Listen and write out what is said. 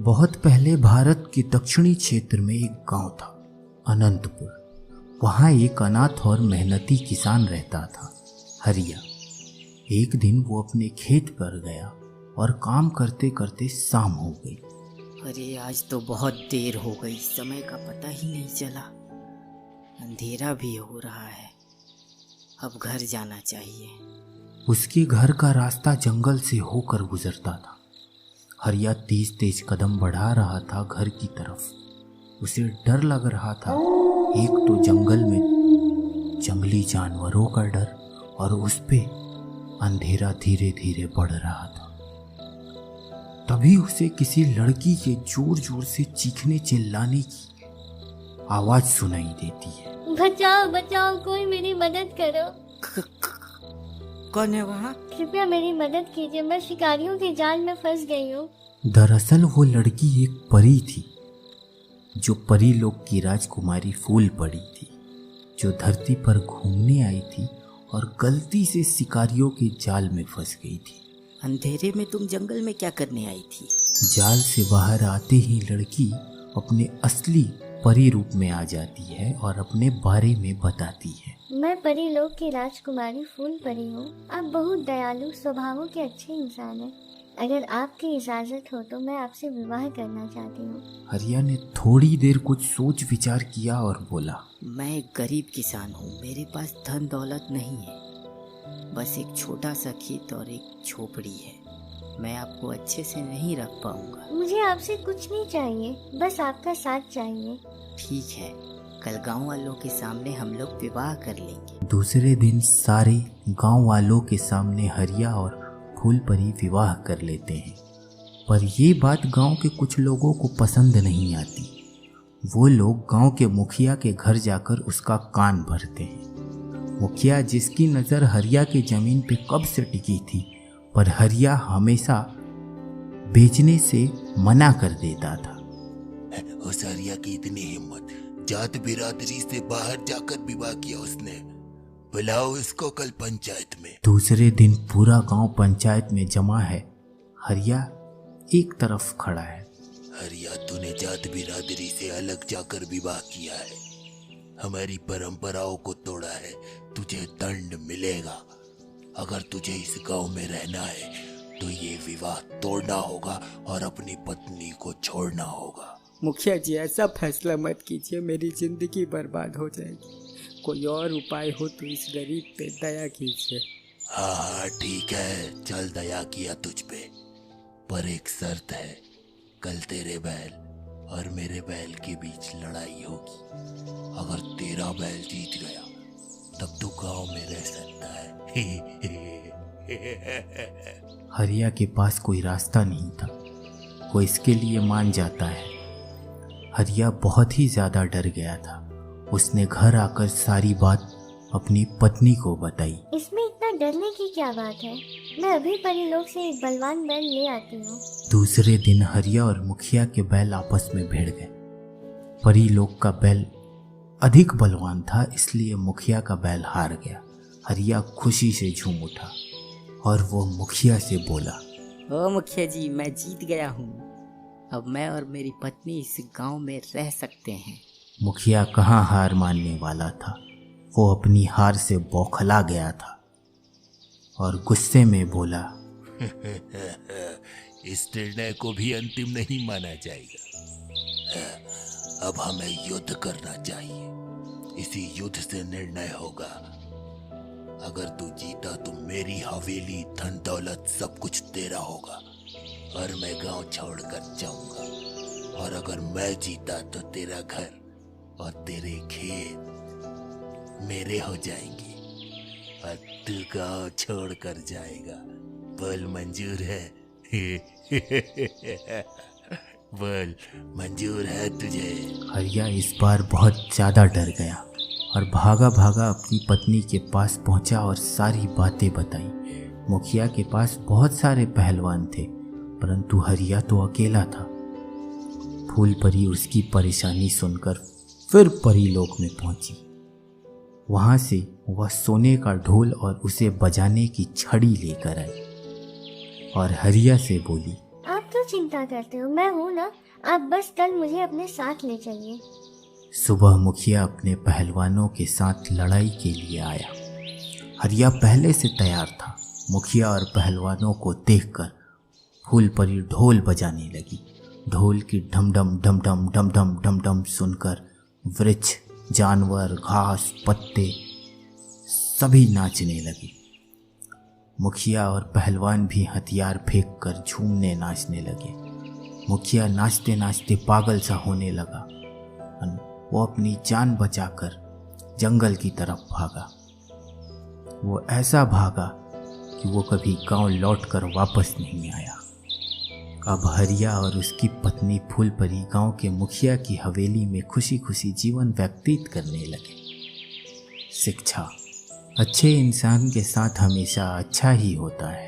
बहुत पहले भारत के दक्षिणी क्षेत्र में एक गांव था, अनंतपुर। वहाँ एक अनाथ और मेहनती किसान रहता था, हरिया। एक दिन वो अपने खेत पर गया और काम करते करते शाम हो गई। अरे आज तो बहुत देर हो गई, समय का पता ही नहीं चला। अंधेरा भी हो रहा है, अब घर जाना चाहिए। उसके घर का रास्ता जंगल से होकर गुजरता था। हरिया तेज तेज कदम बढ़ा रहा था घर की तरफ। उसे डर लग रहा था, एक तो जंगल में जंगली जानवरों का डर और उस पे अंधेरा धीरे धीरे बढ़ रहा था। तभी उसे किसी लड़की के जोर जोर से चीखने चिल्लाने की आवाज सुनाई देती है। बचाओ बचाओ, कोई मेरी मदद करो। कौन है वहाँ? कृपया मेरी मदद कीजिए, मैं शिकारियों के जाल में फंस गई हूँ। दरअसल वो लड़की एक परी थी, जो परी लोक की राजकुमारी फूल परी थी, जो धरती पर घूमने आई थी और गलती से शिकारियों के जाल में फंस गई थी। अंधेरे में तुम जंगल में क्या करने आई थी? जाल से बाहर आते ही लड़की अपने असली परी रूप में आ जाती है और अपने बारे में बताती है। मैं परी लोक की राजकुमारी फूल परी हूँ। आप बहुत दयालु स्वभावों के अच्छे इंसान हैं। अगर आपकी इजाजत हो तो मैं आपसे विवाह करना चाहती हूँ। हरिया ने थोड़ी देर कुछ सोच विचार किया और बोला, मैं एक गरीब किसान हूँ, मेरे पास धन दौलत नहीं है, बस एक छोटा सा खेत और एक झोपड़ी है। मैं आपको अच्छे से नहीं रख पाऊंगा। मुझे आपसे कुछ नहीं चाहिए, बस आपका साथ चाहिए। ठीक है, कल गांव वालों के सामने हम लोग विवाह कर लेंगे। दूसरे दिन सारे गांव वालों के सामने हरिया और फूल परी विवाह कर लेते हैं। पर ये बात गांव के कुछ लोगों को पसंद नहीं आती। वो लोग गांव के मुखिया के घर जाकर उसका कान भरते हैं। मुखिया, जिसकी नज़र हरिया की जमीन पे कब से टिकी थी, पर हरिया हमेशा बेचने से मना कर देता था। उस हरिया की इतनी हिम्मत, जात बिरादरी से बाहर जाकर विवाह किया उसने। बुलाओ इसको कल पंचायत में। दूसरे दिन पूरा गांव पंचायत में जमा है। हरिया एक तरफ खड़ा है। हरिया, तूने जात बिरादरी से अलग जाकर विवाह किया है, हमारी परंपराओं को तोड़ा है, तुझे दंड मिलेगा। अगर तुझे इस गांव में रहना है तो ये विवाह तोड़ना होगा और अपनी पत्नी को छोड़ना होगा। मुखिया जी, ऐसा फैसला मत कीजिए, मेरी जिंदगी बर्बाद हो जाएगी। कोई और उपाय हो तो इस गरीब पे दया कीजिए। हाँ ठीक है, चल दया किया तुझ पे, पर एक शर्त है। कल तेरे बैल और मेरे बैल के बीच लड़ाई होगी। अगर तेरा बैल जीत गया तब तू गांव में रह सकता है। हरिया के पास कोई रास्ता नहीं था, वो इसके लिए मान जाता है। हरिया बहुत ही ज्यादा डर गया था। उसने घर आकर सारी बात अपनी पत्नी को बताई। इसमें इतना डरने की क्या बात है, मैं अभी परी लोक से एक बलवान बैल ले आती हूँ। दूसरे दिन हरिया और मुखिया के बैल आपस में भिड़ गए। परी लोक का बैल अधिक बलवान था, इसलिए मुखिया का बैल हार गया। हरिया खुशी से झूम उठा और वो मुखिया से बोला, ओ मुखिया जी, मैं जीत गया हूँ। अब मैं और मेरी पत्नी इस गांव में रह सकते हैं। मुखिया कहाँ हार मानने वाला था, वो अपनी हार से बौखला गया था और गुस्से में बोला, इस निर्णय को भी अंतिम नहीं माना जाएगा। अब हमें युद्ध करना चाहिए। इसी युद्ध से निर्णय होगा। अगर तू जीता तो मेरी हवेली, धन दौलत सब कुछ तेरा होगा और मैं गांव छोड़कर जाऊंगा। और अगर मैं जीता तो तेरा घर और तेरे खेत मेरे हो जाएंगे और तू गांव छोड़कर जाएगा। बोल मंजूर है? बोल मंजूर है तुझे? हरिया इस बार बहुत ज्यादा डर गया और भागा भागा अपनी पत्नी के पास पहुंचा और सारी बातें बताई। मुखिया के पास बहुत सारे पहलवान थे, परंतु हरिया तो अकेला था। फूल परी उसकी परेशानी सुनकर फिर परी लोक में पहुंची। वहां से वह सोने का ढोल और उसे बजाने की छड़ी लेकर आई और हरिया से बोली, आप आप क्यों चिंता करते हो? मैं हूँ ना, आप बस कल मुझे अपने साथ ले चलिए। सुबह मुखिया अपने पहलवानों के साथ लड़ाई के लिए आया। हरिया पहले से तैयार था। मुखिया और पहलवानों को देखकर फूलपरी ढोल बजाने लगी। ढोल की ढम ढम ढम ढम ढम ढम ढम ढम सुनकर वृक्ष, जानवर, घास, पत्ते सभी नाचने लगे। मुखिया और पहलवान भी हथियार फेंक कर झूमने नाचने लगे। मुखिया नाचते नाचते पागल सा होने लगा। वो अपनी जान बचाकर जंगल की तरफ भागा। वो ऐसा भागा कि वो कभी गांव लौटकर वापस नहीं आया। अब हरिया और उसकी पत्नी फूलपरी गांव के मुखिया की हवेली में खुशी खुशी जीवन व्यतीत करने लगे। शिक्षा: अच्छे इंसान के साथ हमेशा अच्छा ही होता है।